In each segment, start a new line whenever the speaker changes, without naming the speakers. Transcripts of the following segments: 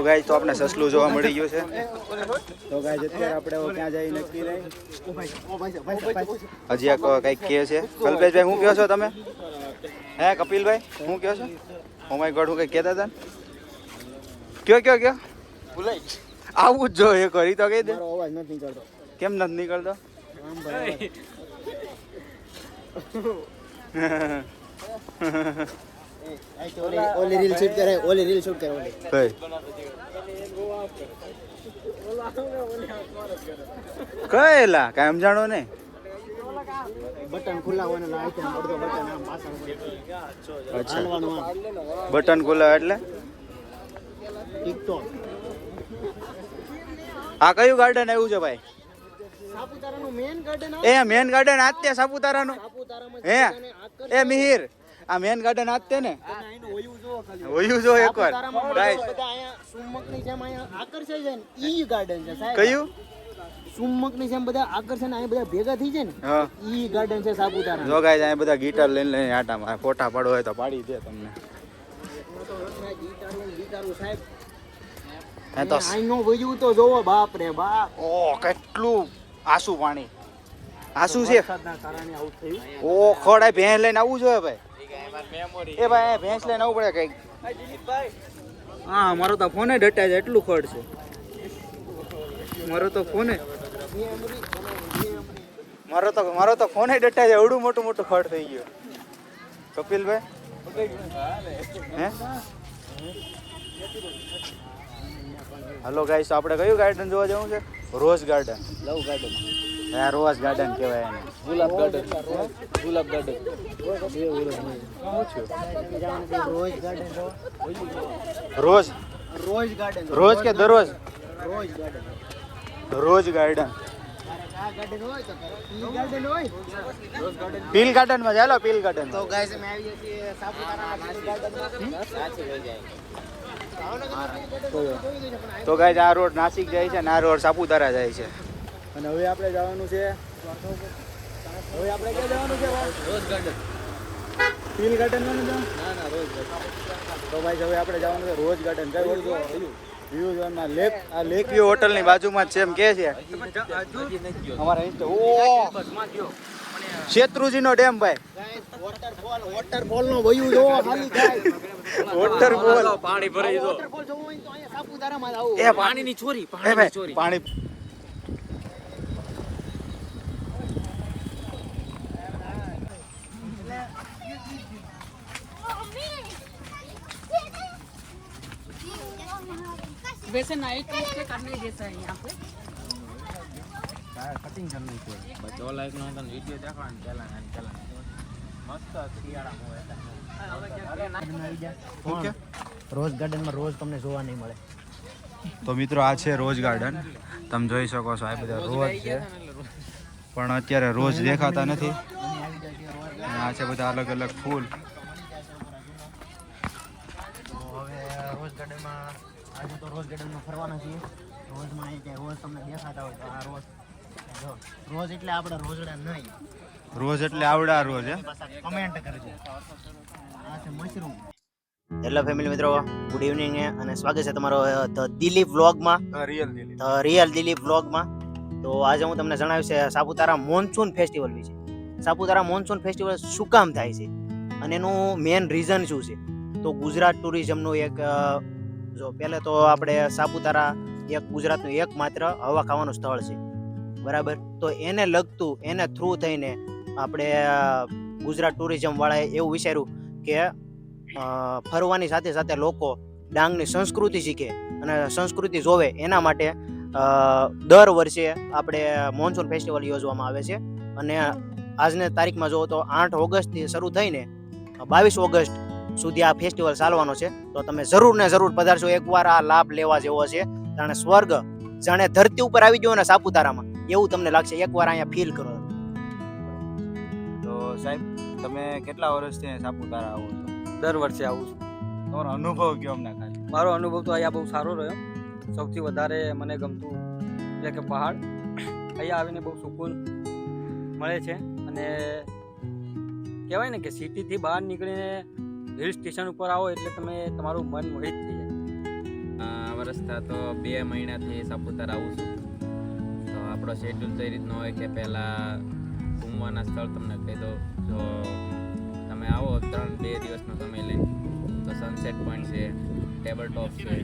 Guys તો આપણે સસલું જોવા મળી ગયું છે. તો ગાઈસ અત્યારે આપણે ક્યાં જઈ નક્કી નહીં. હજી એક કંઈક કહે છે. કલ્પેશભાઈ શું કહો છો તમે? હે કપિલભાઈ શું કહો છો? ઓ માય ગોડ હું કંઈક કહેતા હતા કયો
ભૂલાઈ
આવું જ જો એ કરી તો કહી દે.
અવાજ નથી નીકળતો.
કેમ નથી નીકળતો?
ઓલી રીલ શૂટ કરે ઓલી કઈ
કયેલા કાંઈ સમજાણો નહીં.
બટન ખુલ્લાવાનું આઈટમ અડધો બટન આમ પાછળ
અચ્છા
હાલવાનું આમ
બટન ખુલ્લા એટલે
ટિકટોક
આ કયું ગાર્ડન આવ્યું છે ભાઈ?
સાપુતારાનું મેન ગાર્ડન
એ મેન ગાર્ડન આજ તે સાપુતારાનું
સાપુતારામાં
હે એ મિહિર આ મેન ગાર્ડન આજ તે ને હોયું જો એકવાર ગાઈસ
બધા અહીંયા સુમકની જેમ અહીંયા આકર્ષાય છે ને ઈ ગાર્ડન છે સાહેબ.
કયું
સુમકની જેમ બધા આકર્ષણ અહીંયા બધા ભેગા થઈ જાય ને
હા
ઈ ગાર્ડન છે સાપુતારા.
જો ગાઈસ અહીંયા બધા ગિટાર લઈને આટા મારે ફોટા પાડો હોય તો પાડી દે તમને.
ગીટારું સાહેબ
હે તો
આઈનો વયું તો જોવો બાપ રે બાપ.
ઓ કેટલું આસુ પાણી આસુ છે.
વરસાદના કારણે આવું થયું.
ઓ ખોડાય ભેંસ લઈને આવવું જોઈએ ભાઈ. એ ભાઈ ભેંસ લઈને આવવું પડે કઈક. હા મારો તો ફોને ડટાય છે એટલું ખડ છે મારો તો ફોને મારો તો ફોને ડટાય છે એવડું મોટું ખડ થઈ ગયું. કપિલભાઈ હે હલો ગાઈસ તો આપણે કયું ગાર્ડન જોવા જવું છે? Rose garden.
લવ ગાર્ડન
હા રોઝ ગાર્ડન કહેવાય એને.
ગુલાબ ગાર્ડન રોજ ગાર્ડન
રોઝ
રોજ ગાર્ડન
રોજ કે દરરોજ?
રોજ ગાર્ડન
રોજ ગાર્ડન.
આ ગાર્ડન હોય તો ઈ ગાર્ડન હોય રોજ ગાર્ડન.
પીલ ગાર્ડન માં ચાલો પીલ ગાર્ડન.
તો ગાઈસ અમે આવીએ છીએ સાપુતારાના પીલ ગાર્ડનમાં. સાચી લઈ જાય
તો ગાઈસ આ રોડ નાસિક જાય છે અને આ રોડ સાપુતારા જાય છે અને હવે આપણે જવાનું છે ક્યાં જવાનું છે
રોજ ગાર્ડન.
પીલ ગાર્ડન માં
ના રોજ ગાર્ડન.
તો ભાઈ હવે આપણે જવાનું છે રોજ ગાર્ડન. કઈ ઓળખો વ્યૂ જોનમાં લેક આ લેક વ્યૂ હોટલ ની બાજુમાં જ છે એમ કે છે અમારા ઇન્સ્ટા. ઓ શેત્રુજી નો ડેમ ભાઈ.
વોટરફોલ નો વયું જોવો ખાલી ગાઈસ.
વોટરફોલ
પાણી ભરાઈ દો.
વોટરફોલ જોવો હોય તો અહીંયા સાપુતારામાં જ આવો.
એ
પાણીની ચોરી
એ ભાઈ પાણી
वैसे नाइट के करने जैसा है यहाँ पे
કટિંગ કરવી છે.
બચો લાઈક નો તો વિડિયો દેખાવાનું પેલા મસ્ત શિયાળા હોય
રોઝ ગાર્ડનમાં રોજ તમને જોવા નહીં મળે.
તો મિત્રો આ છે રોઝ ગાર્ડન. તમે જોઈ શકો છો આ બધા રોજ છે પણ અત્યારે રોજ દેખાતા નથી. અને આ છે બધા અલગ અલગ ફૂલ.
તો હવે રોઝ ગાર્ડનમાં આજે તો રોઝ ગાર્ડનમાં ફરવાના છીએ. રોઝમાં અહીં ક્યાંય રોઝ તમને દેખાતા હોય તો આ રોઝ જો રોઝ એટલે આપણે રોઝડા નહીં.
રોજ એટલે આવડા રોજ હે.
કમેન્ટ કરજો. આ છે મશરૂમ.
હેલો ફેમિલી મિત્રો, ગુડ ઇવનિંગ અને સ્વાગત છે તમારો ધ દિલીપ વ્લોગમાં, રિયલ દિલીપ વ્લોગમાં. તો આજે હું તમને જણાવીશ સાપુતારા મોન્સૂન ફેસ્ટિવલ વિશે. સાપુતારા મોન્સૂન ફેસ્ટિવલ શું કામ થાય છે અને એનું મેઇન રીઝન શું છે. તો ગુજરાત ટુરિઝમનું એક જો પહેલે તો આપણે સાપુતારા એક ગુજરાતનું એકમાત્ર હવા ખાવાનું સ્થળ છે, બરાબર. તો એને લગતું એને થ્રુ થઈને આપણે ગુજરાત ટુરિઝમ વાળાએ એવું વિચાર્યું કે ફરવાની સાથે સાથે લોકો ડાંગની સંસ્કૃતિ શીખે અને સંસ્કૃતિ જોવે એના માટે દર વર્ષે આપણે મોન્સૂન ફેસ્ટિવલ યોજવામાં આવે છે. અને આજની તારીખમાં જુઓ તો 8 ઓગસ્ટથી શરૂ થઈને 22 ઓગસ્ટ સુધી આ ફેસ્ટિવલ ચાલવાનો છે. તો તમે જરૂર ને જરૂર પધારશો. એકવાર આ લાભ લેવા જેવો છે. જાણે સ્વર્ગ, જાણે ધરતી ઉપર આવી ગયો ને સાપુતારામાં એવું તમને લાગશે. એકવાર અહીંયા ફીલ કરો.
તો સાહેબ તમે કેટલા વર્ષથી સાપુતારા આવો છો?
દર વર્ષે આવું છું.
તમારો અનુભવ કયો અમને ખાલી?
મારો અનુભવ તો અહીંયા બહુ સારો રહ્યો. સૌથી વધારે મને ગમતું એટલે કે પહાડ. અહીંયા આવીને બહુ સુકૂન મળે છે. અને કહેવાય ને કે સિટીથી બહાર નીકળીને હિલ સ્ટેશન ઉપર આવો એટલે તમે તમારું મન મોહિત થઈ જાય.
અમારે વર્ષથી તો 2 મહિનાથી સાપુતારા આવું છું. તો આપણો શેડ્યુલ તો એ રીતનો હોય કે પહેલાં ઘૂમવાના સ્થળ તમને કહી દો. જો તમે આવો 2 દિવસનો સમય લઈને તો સનસેટ પોઈન્ટ છે, ટેબલ ટોપ છે,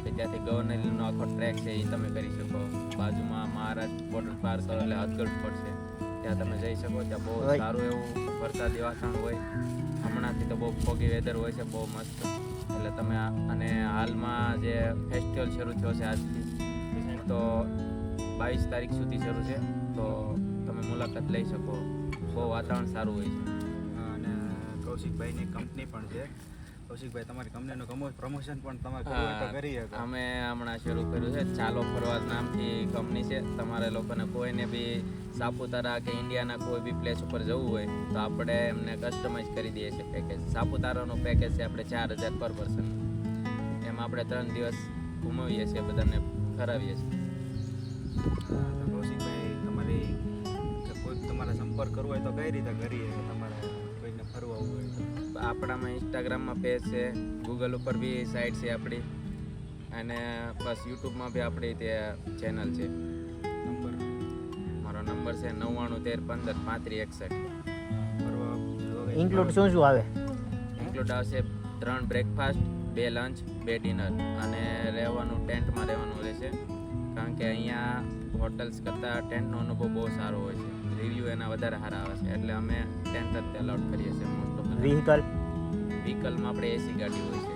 કે ત્યાંથી ગવર્નરનો આખો ટ્રેક છે એ તમે કરી શકો. બાજુમાં મહારાષ્ટ્ર બોર્ડર પાર કરો એટલે હદગઢ ફોર્ટ છે, ત્યાં તમે જઈ શકો. ત્યાં બહુ સારું એવું વરસાદી વાતાવરણ હોય. હમણાંથી તો બહુ ફોગી વેધર હોય છે, બહુ મસ્ત. એટલે તમે અને હાલમાં જે ફેસ્ટિવલ શરૂ થયો છે આજથી, તો 22 તારીખ સુધી શરૂ છે, તો તમે મુલાકાત લઈ શકો. બહુ વાતાવરણ સારું હોય છે.
અને કૌશિકભાઈની કંપની પણ છે. કૌશિકભાઈ, તમારી કંપનીનું પ્રમોશન પણ તમે કરવું હોય તો કરી શકો.
અમે હમણાં શરૂ કર્યું છે ચાલો ફરવા નામથી કંપની છે. તમારે લોકોને કોઈને બી સાપુતારા કે ઇન્ડિયાના કોઈ બી પ્લેસ ઉપર જવું હોય તો આપણે એમને કસ્ટમાઇઝ કરી દઈએ છીએ પેકેજ. સાપુતારાનું પેકેજ છે આપણે 4000 પર પર્સન. એમાં આપણે 3 દિવસ ઘુમાવીએ છીએ, બધાને ફરાવીએ છીએ.
કૌશિકભાઈ, તમારા સંપર્ક કરવો હોય તો કઈ રીતે કરીએ કે તમારે કોઈને ફરવા આવવું હોય તો?
આપણામાં ઇન્સ્ટાગ્રામમાં પેજ છે, ગૂગલ ઉપર બી સાઇટ છે આપણી, અને બસ યુટ્યુબમાં બી આપણી તે ચેનલ છે. મારો નંબર છે 9913153561.
ઇન્ક્લુડ શું આવે?
ઇન્ક્લુડ આવશે 3 બ્રેકફાસ્ટ, 2 લંચ, 2 ડિનર, અને રહેવાનું ટેન્ટમાં રહેવાનું રહેશે. કારણ કે અહીંયા હોટલ્સ કરતાં ટેન્ટનો અનુભવ બહુ સારો હોય છે. રિવ્યૂ એના વધારે સારા આવે છે, એટલે અમે ટેન્ટ જ અલાઉડ કરીએ છીએ મોસ્ટ ઓફ. વ્હીકલમાં આપણે એસી ગાડી હોય છે.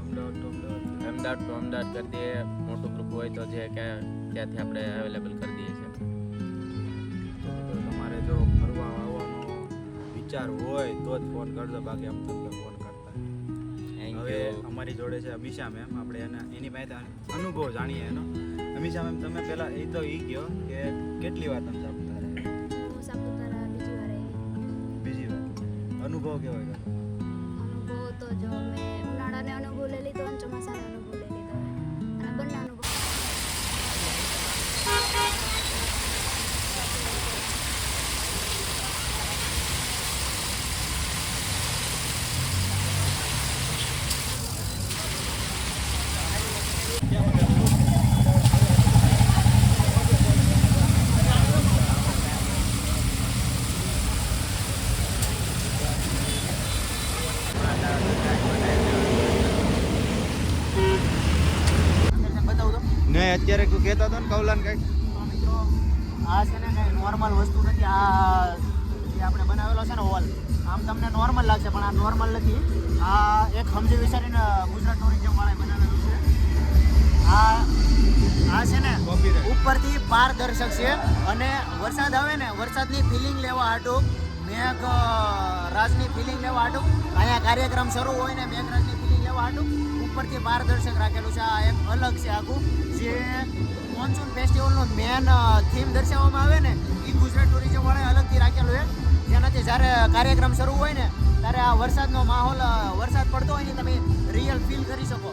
અમદાવાદ ટુ અમદાવાદ કરી દઈએ. મોટું ગ્રુપ હોય તો જે કે ત્યાંથી આપણે અવેલેબલ કરી દઈએ છીએ.
તમારે જો ફરવા આવવાનો વિચાર હોય તો જ ફોન કરજો, બાકી આમ તમને ફોન કરતા. હવે અમારી જોડે છે અમીષા મેમ. આપણે એની પાસે અનુભવ જાણીએ એનો. અમીષા મેમ, તમે પહેલાં એ તો કહો કે કેટલી વાર તમે સાપુતારા બીજી વાર અનુભવ કેવો ગયો?
અનુભવ તો જો મેં ઉનાળાને અનુભવ લઈ લીધો અને ચોમાસાનો અનુભવ લઈ લીધો, અને બંને અનુભવ.
નહીં, અત્યારે તું કહેતો હતો ને કૌલાન કંઈક.
મિત્રો, આ છે ને કંઈ નોર્મલ વસ્તુ નથી. આ જે આપણે બનાવેલો છે ને હોલ, આમ તમને નોર્મલ લાગશે પણ આ નોર્મલ નથી. આ એક સમજી વિચારીને ગુજરાત ટુરિઝમ વાળાએ બનાવેલું છે. આ છે ને ઉપરથી પારદર્શક છે, અને વરસાદ આવે ને વરસાદની ફિલિંગ લેવા હાટું, મેઘ રાજની ફિલિંગ લેવા હાટું અહીંયા કાર્યક્રમ શરૂ હોય ને મેઘરાજની ફિલિંગ લેવા હાટું ઉપરથી પારદર્શક રાખેલું છે. આ એક અલગ છે આખું. જે મોન્સૂન ફેસ્ટિવલનો મેન થીમ દર્શાવવામાં આવે ને એ ગુજરાત ટુરિઝમ વાળાએ અલગથી રાખેલું છે. જેનાથી જ્યારે કાર્યક્રમ શરૂ હોય ને ત્યારે આ વરસાદનો માહોલ, વરસાદ પડતો હોય ને તમે રિયલ ફીલ કરી શકો.